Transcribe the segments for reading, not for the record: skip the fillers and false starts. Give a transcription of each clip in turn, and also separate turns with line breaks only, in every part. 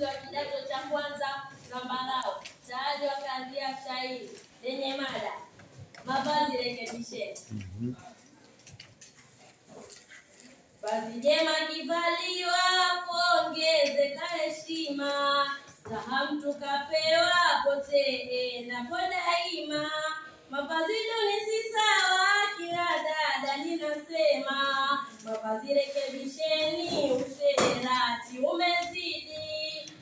wanafunzi wa kidato cha kwanza Zambarau tayari wakaanzia shairi lenye mada mavazi rekebisheni. Vazi jema kivaliwa kuongezeka heshima, staha mtu kapewa potee na kwa daima. Mavazi duni si sawa, kila dada ninasema, mavazi rekebisheni, usherati umezidi.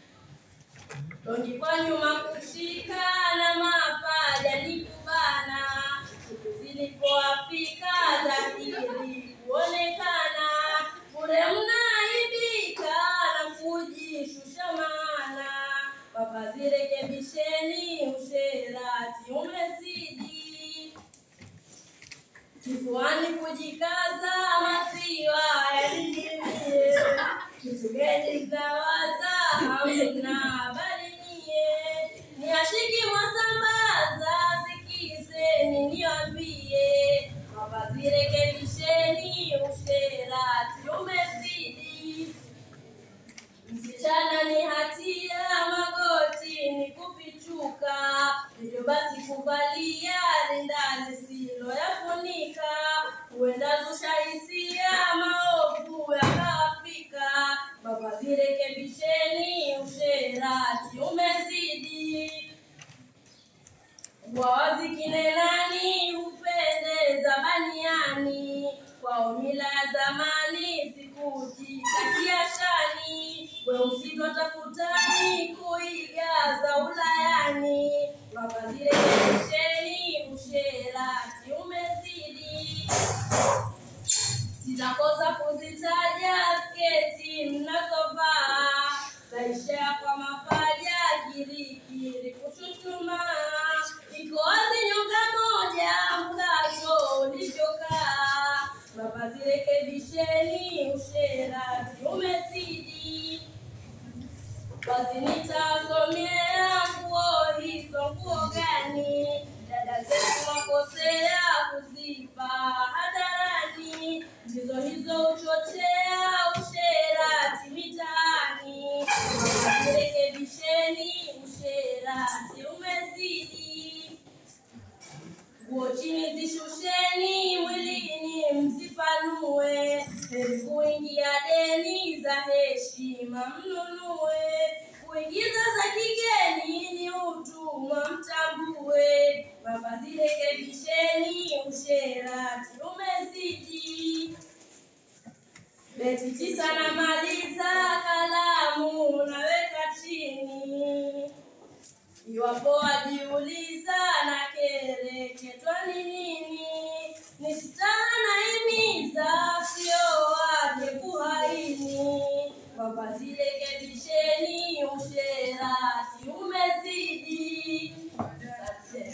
Longi kwa nyuma kushika na mapaja ni kubana, siku zilipoafika dhahiri kuonekana. Bure mnaibika na kujishusha maana, mavazi rekebisheni, usherati umezidi. Kifuani kujikaza masiwa yalingie, kisugeni zawaza hamna bali nie. Niashiki mwasambaza sikizeni niambie, mavazi rekebisheni, usherati umezidi. Msichana ni hatia, magoti ni kufichuka, hivyo basi kuvalia ndani silo yafunika. Huenda zusha hisia maovu yakafika, mavazi rekebisheni, usherati umezidi. Wawazi kinenani hupendeza baniani, kwa mila ya zamani sikujitakia shani. Weusi twatafutani kuigaza ulayani, mavazi rekebisheni, usherati umezidi. Sitakosa kuzitaja sketi mnazovaa, zaishia kwa mapaja kirikiri kuchutuma. Iko wazi nyonga moja mkato ulivyokaa, mavazi rekebisheni, usherati umezidi. Basi nitasomea nguo hizo nguo gani, dada zetu wakosea kuzipa hadharani. Ndizo hizo uchochea usherati mitaani, mavazi rekebisheni, usherati umezidi. Nguo chini zishusheni, mwilini msipanue, heri kuingia deni za heshima mnunue. Kuingiza za kigeni ni utumwa mtambue, mavazi rekebisheni, usherati umezidi. Beti 9 na maliza, kalamu naweka chini. Iwapo wajiuliza na kereketwa ni nini, ni staha naimiza, sio wake kuhaini. Mavazi rekebisheni, usherati umezidi. Asante.